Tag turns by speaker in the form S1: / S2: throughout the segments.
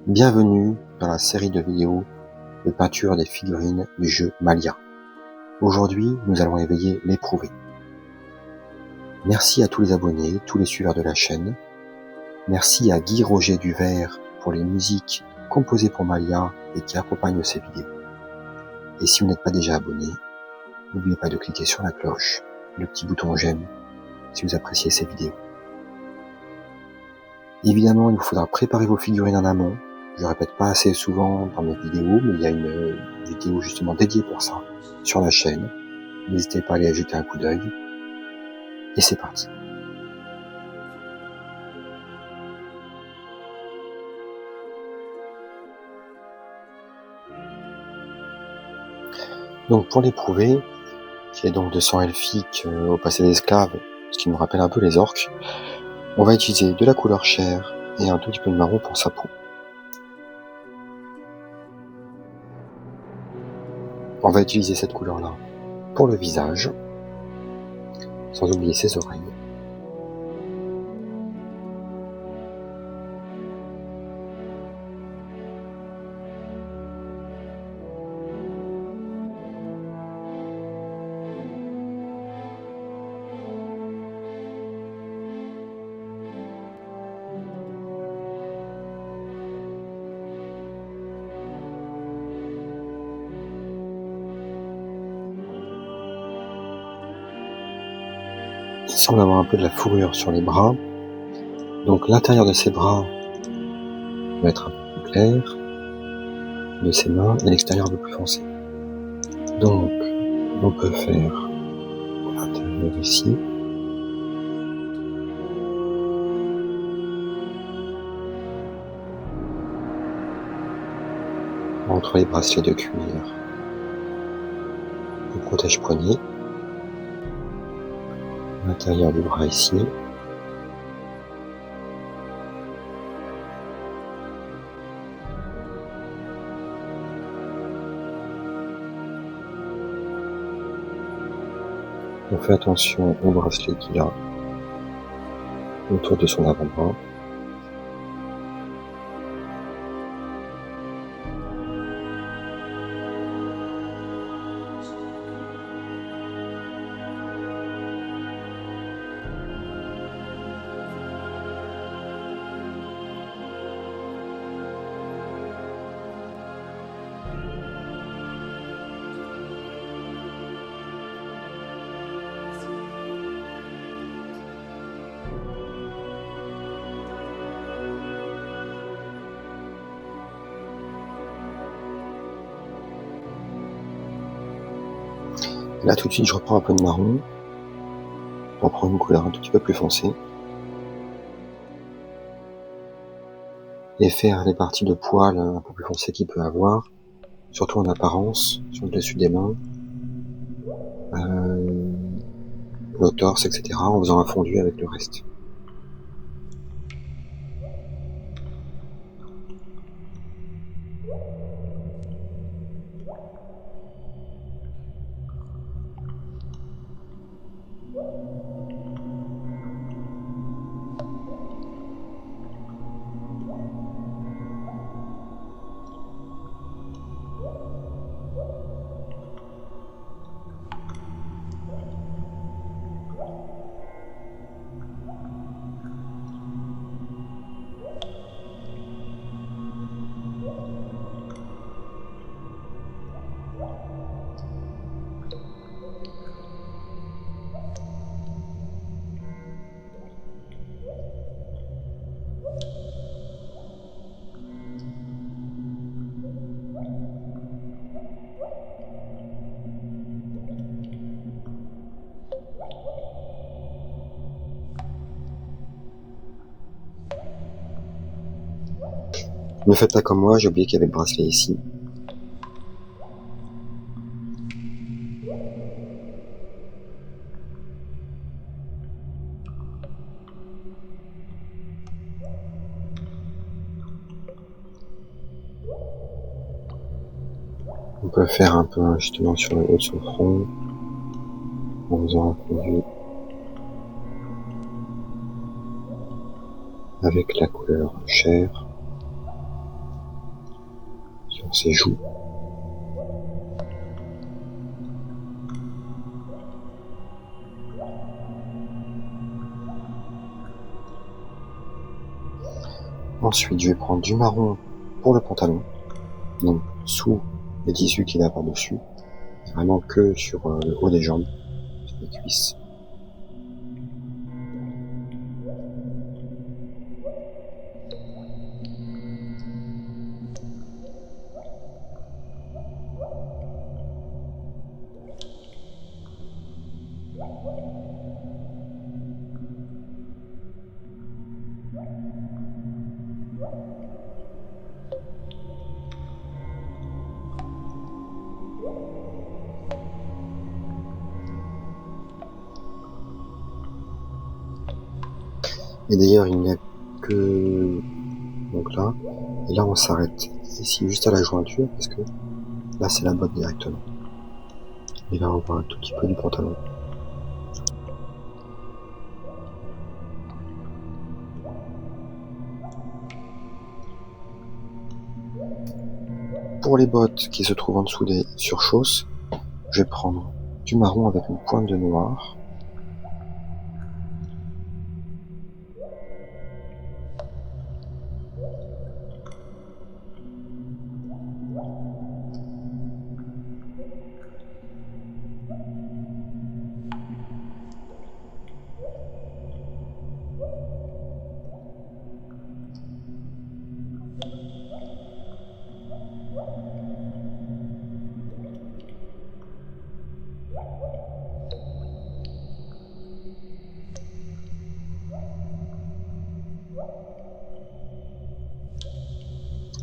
S1: Bienvenue dans la série de vidéos de peinture des figurines du jeu Malia. Aujourd'hui, nous allons éveiller l'éprouvé. Merci à tous les abonnés, tous les suiveurs de la chaîne. Merci à Guy Roger Duvert pour les musiques composées pour Malia et qui accompagnent ces vidéos. Et si vous n'êtes pas déjà abonné, n'oubliez pas de cliquer sur la cloche, le petit bouton j'aime si vous appréciez ces vidéos. Évidemment, il vous faudra préparer vos figurines en amont. Je le répète pas assez souvent dans mes vidéos, mais il y a une vidéo justement dédiée pour ça sur la chaîne. N'hésitez pas à aller jeter un coup d'œil. Et c'est parti. Donc pour l'éprouvé, qui est donc de sang elfique au passé d'esclave, ce qui nous rappelle un peu les orques, on va utiliser de la couleur chair et un tout petit peu de marron pour sa peau. On va utiliser cette couleur-là pour le visage, sans oublier ses oreilles. Il semble avoir un peu de la fourrure sur les bras, donc l'intérieur de ses bras va être un peu plus clair, de ses mains, et l'extérieur un peu plus foncé. Donc, on peut faire l'intérieur ici, entre les bracelets de cuir, le protège-poignet, l'intérieur du bras ici, on fait attention au bracelet qu'il a autour de son avant-bras. Là tout de suite je reprends un peu de marron pour prendre une couleur un tout petit peu plus foncée et faire les parties de poils un peu plus foncées qu'il peut avoir, surtout en apparence, sur le dessus des mains, le torse, etc. en faisant un fondu avec le reste. Ne faites pas comme moi, j'ai oublié qu'il y avait le bracelet ici. On peut faire un peu justement sur le haut de son front, en faisant un fondu avec la couleur chair. dans ses joues. Ensuite, je vais prendre du marron pour le pantalon, donc sous les tissus qu'il a par-dessus, vraiment que sur le haut des jambes, sur les cuisses. Et d'ailleurs, il n'y a que... donc là, et là on s'arrête ici juste à la jointure, parce que là c'est la botte directement. Et là on voit un tout petit peu du pantalon. Pour les bottes qui se trouvent en dessous des surchausses, je vais prendre du marron avec une pointe de noir.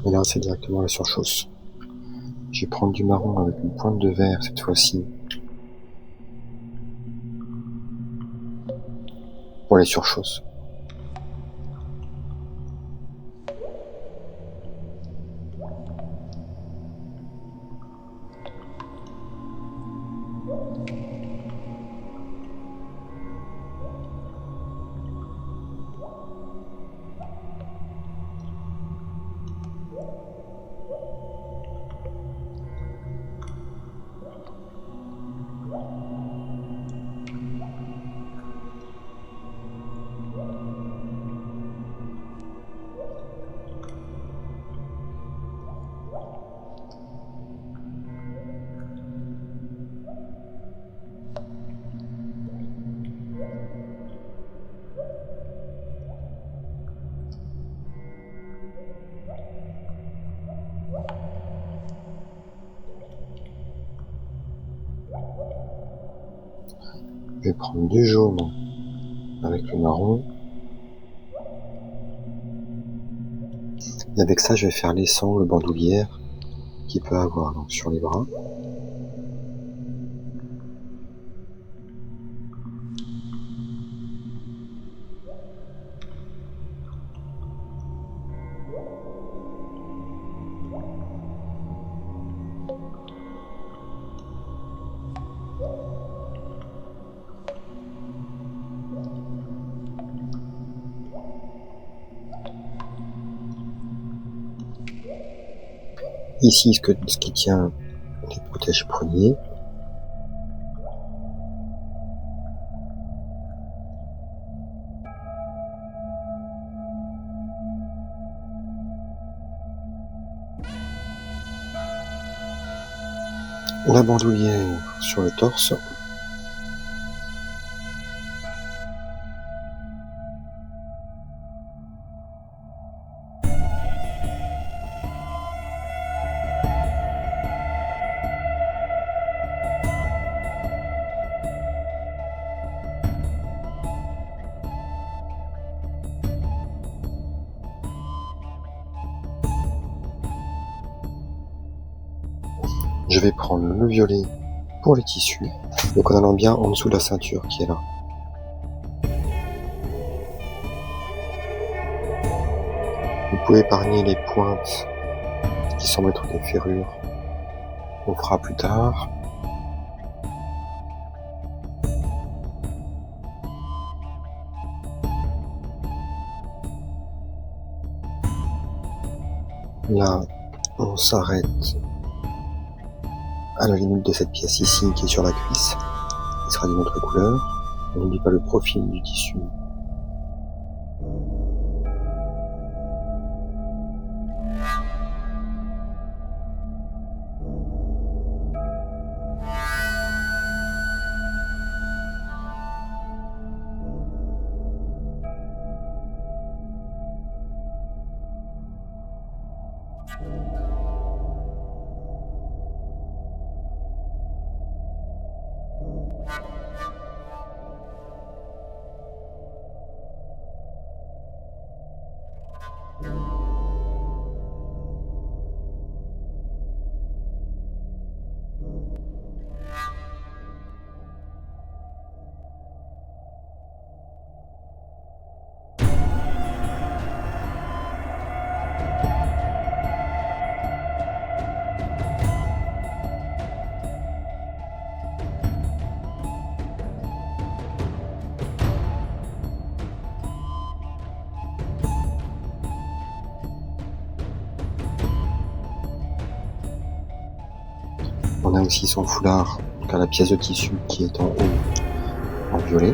S1: Et là c'est directement la surchausse. Je vais prendre du marron avec une pointe de vert cette fois-ci pour les surchausses. Je vais prendre du jaune avec le marron. Et avec ça, je vais faire les sangles bandoulières qu'il peut avoir donc sur les bras. Ici, ce qui tient les protège-poignets. La bandoulière sur le torse. Je vais prendre le violet pour les tissus, donc en allant bien en dessous de la ceinture qui est là. Vous pouvez épargner les pointes qui semblent être des ferrures. On fera plus tard. Là, On s'arrête à la limite de cette pièce ici qui est sur la cuisse, qui sera d'une autre couleur. On n'oublie pas le profil du tissu. On a aussi son foulard, donc à la pièce de tissu qui est en haut, en violet.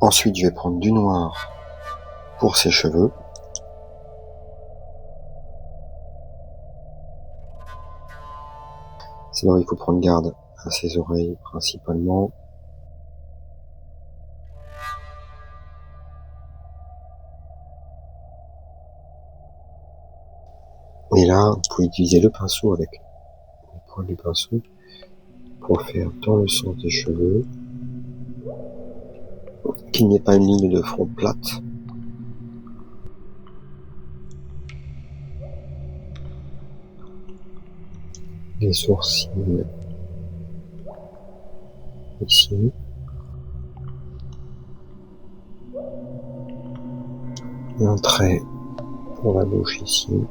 S1: Ensuite, je vais prendre du noir pour ses cheveux. C'est là où il faut prendre garde à ses oreilles principalement. Et là, vous pouvez utiliser le pinceau avec le poil du pinceau pour faire dans le sens des cheveux qu'il n'y ait pas une ligne de front plate. Les sourcils ici. Un trait pour la bouche ici.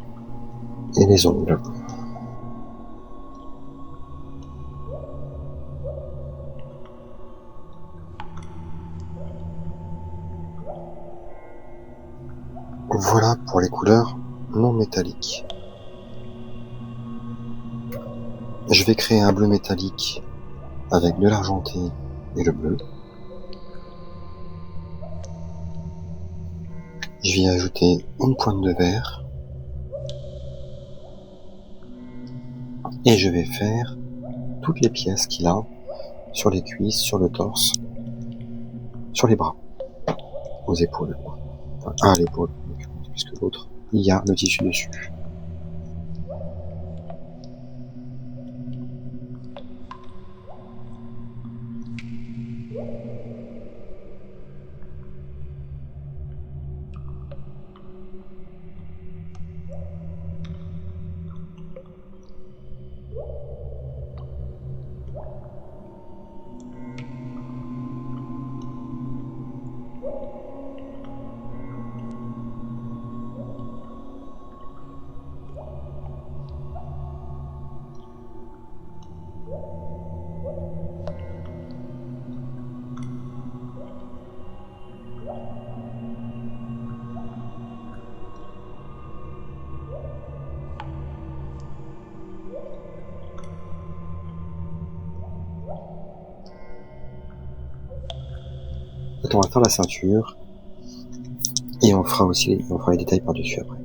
S1: Et les ongles. Voilà pour les couleurs non métalliques. Je vais créer un bleu métallique avec de l'argenté et le bleu. Je vais y ajouter une pointe de vert. Et je vais faire toutes les pièces qu'il a sur les cuisses, sur le torse, sur les bras, aux épaules. Enfin, à l'épaule, puisque l'autre, il y a le tissu dessus. On va faire la ceinture et on fera les détails par-dessus après.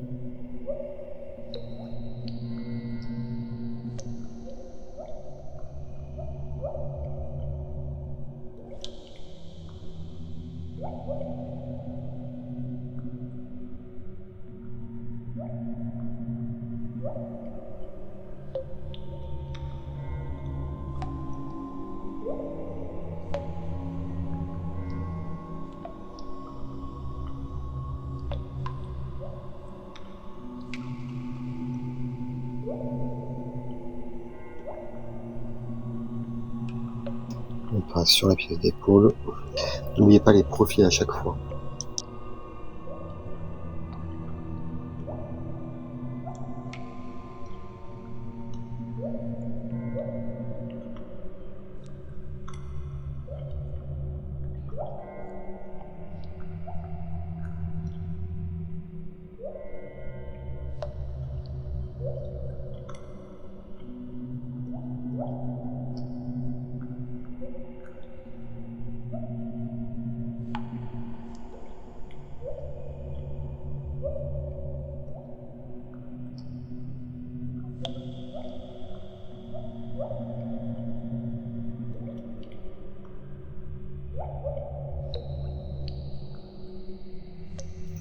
S1: On passe sur la pièce d'épaule. N'oubliez pas les profils à chaque fois.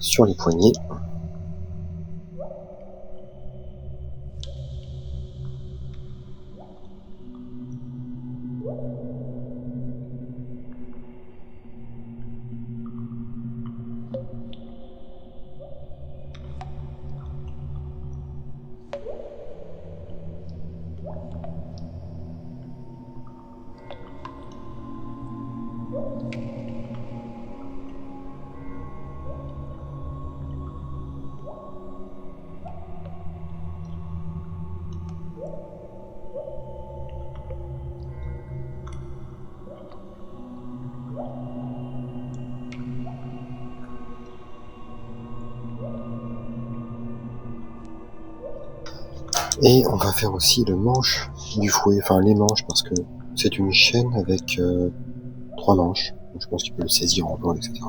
S1: Sur les poignets. Et on va faire aussi le manche du fouet, enfin les manches, parce que c'est une chaîne avec 3 manches. Donc je pense qu'il peut le saisir en vol, etc.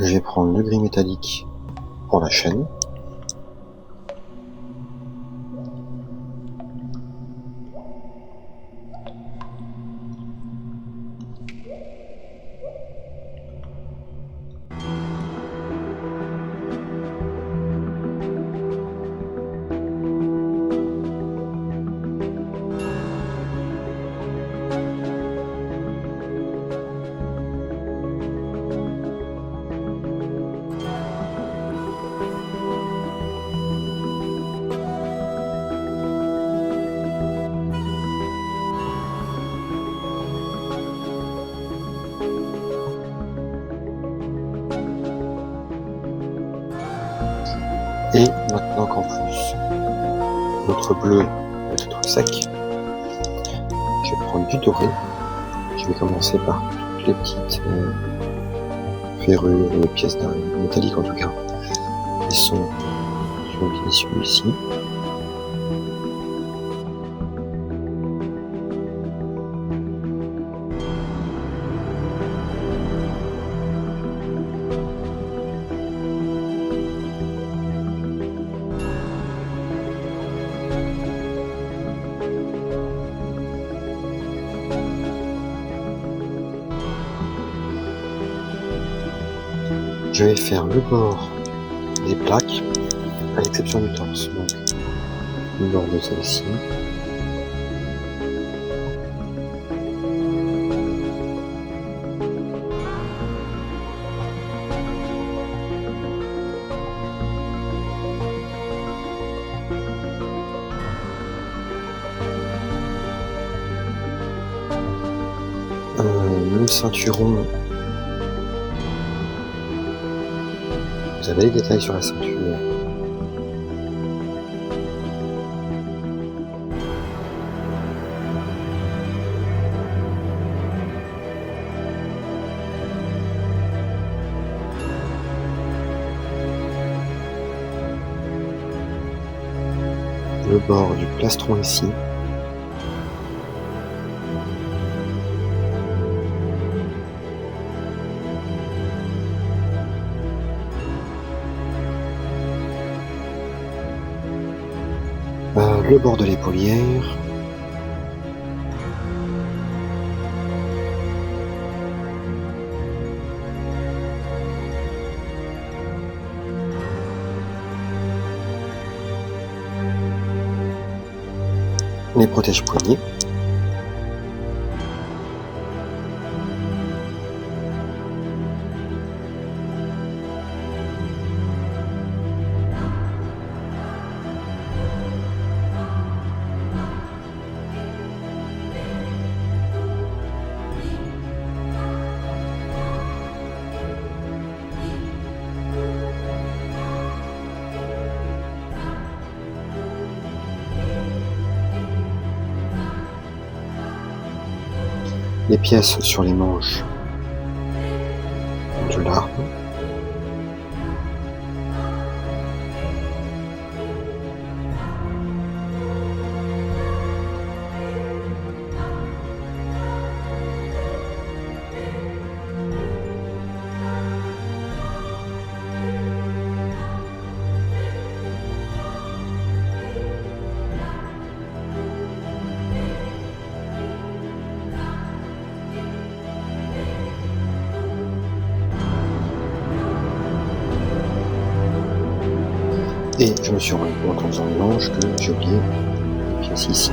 S1: Je vais prendre le gris métallique pour la chaîne. Et maintenant qu'en plus notre bleu va être sec, je vais prendre du doré. Je vais commencer par toutes les petites ferrures, pièces métalliques en tout cas, qui sont issues ici. Je vais faire le bord des plaques, à l'exception du torse, donc le bord de celle-ci. Le ceinturon. Vous avez les détails sur la ceinture. bord du plastron ici. Le bord de l'épaulière. Les protège-poignets. Les pièces sur les manches de l'arme. Et je me suis rendu compte en faisant les manches que j'ai oublié les pièces ici.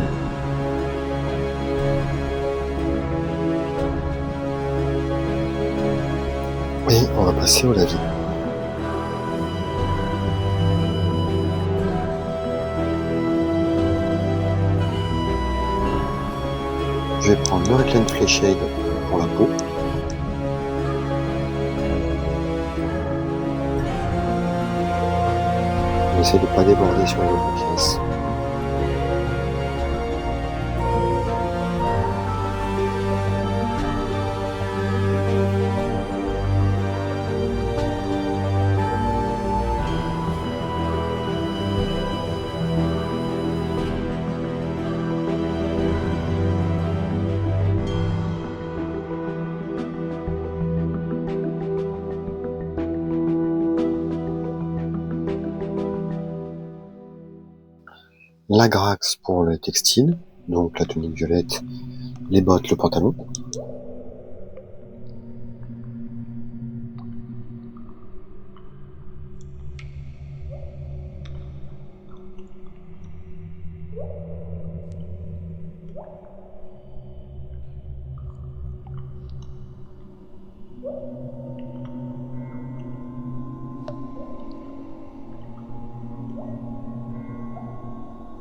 S1: Et on va passer au lavis. Je vais prendre le Reclaim Fleshshade pour la peau. J'essaie de ne pas déborder sur les autres pièces. L'Agrax pour le textile, donc la tunique violette, les bottes, le pantalon.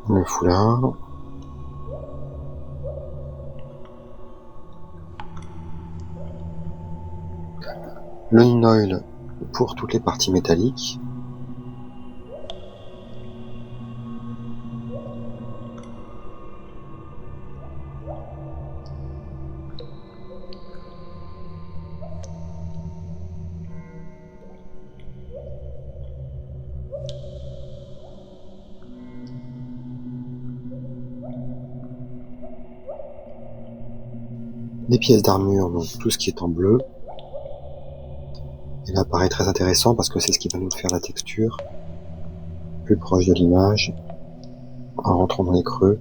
S1: Le foulard. Le ninoil pour toutes les parties métalliques. Les pièces d'armure, donc tout ce qui est en bleu. Et là, paraît très intéressant parce que c'est ce qui va nous faire la texture plus proche de l'image, en rentrant dans les creux,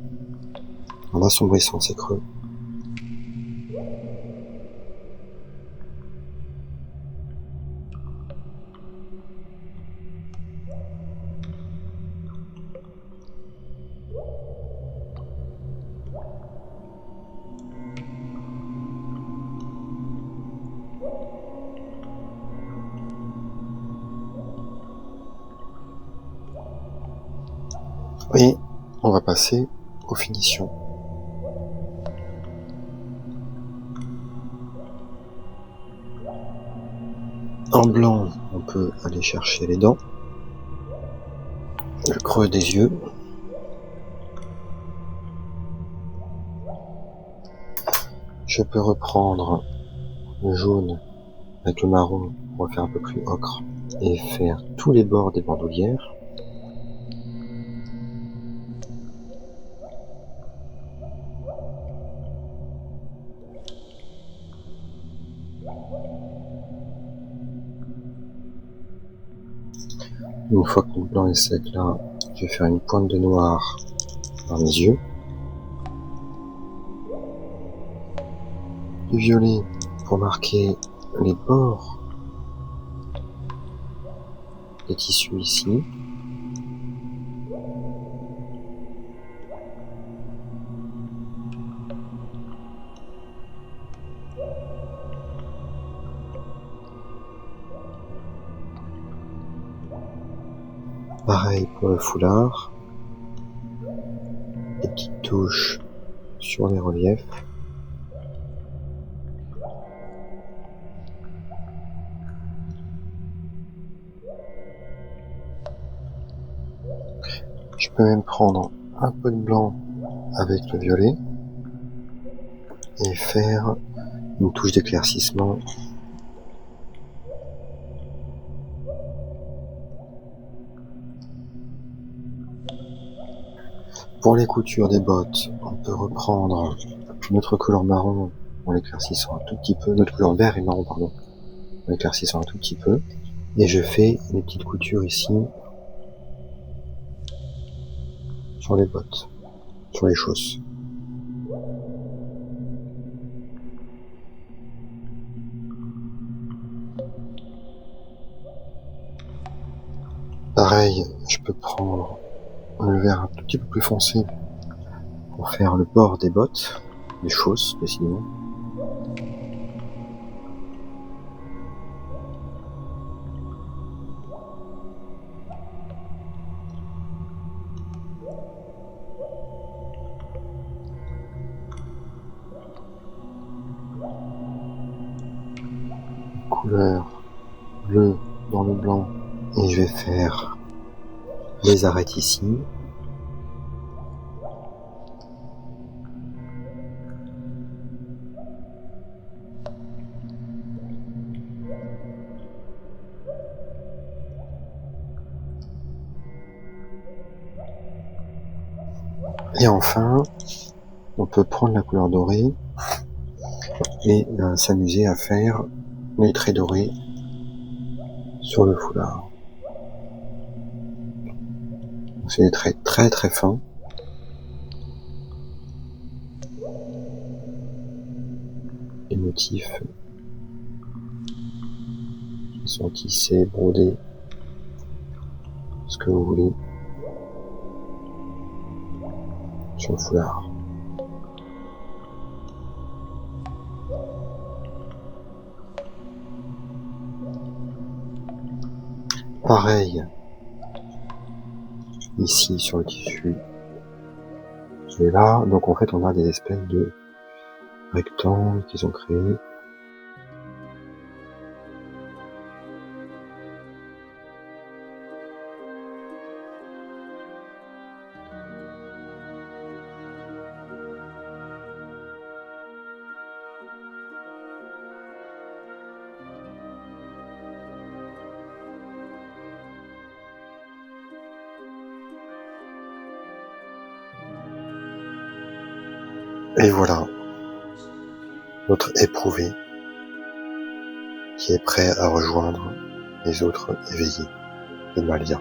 S1: en assombrissant ces creux. Et on va passer aux finitions. En blanc, on peut aller chercher les dents, le creux des yeux. Je peux reprendre le jaune avec le marron pour faire un peu plus ocre et faire tous les bords des bandoulières. Une fois que mon blanc est sec là, je vais faire une pointe de noir dans mes yeux. Du violet pour marquer les bords des tissus ici. Pareil pour le foulard. Des petites touches sur les reliefs. Je peux même prendre un peu de blanc avec le violet et faire une touche d'éclaircissement. Pour les coutures des bottes, on peut reprendre notre couleur marron en l'éclaircissant un tout petit peu, notre couleur vert et marron, pardon, en l'éclaircissant un tout petit peu. Et je fais des petites coutures ici sur les bottes, sur les chausses. Pareil, je peux prendre le vert un tout petit peu plus foncé pour faire le bord des bottes, des chausses, décidément. Couleur bleue dans le blanc et je vais faire les arêtes ici. Et enfin, on peut prendre la couleur dorée et s'amuser à faire les traits dorés sur le foulard. C'est des traits très très fins. Les motifs qui sont tissés, brodés, ce que vous voulez, sur le foulard. Pareil, ici sur le tissu. Et là, donc en fait on a des espèces de rectangles qui sont créés. Et voilà, notre éprouvé qui est prêt à rejoindre les autres éveillés de Malia.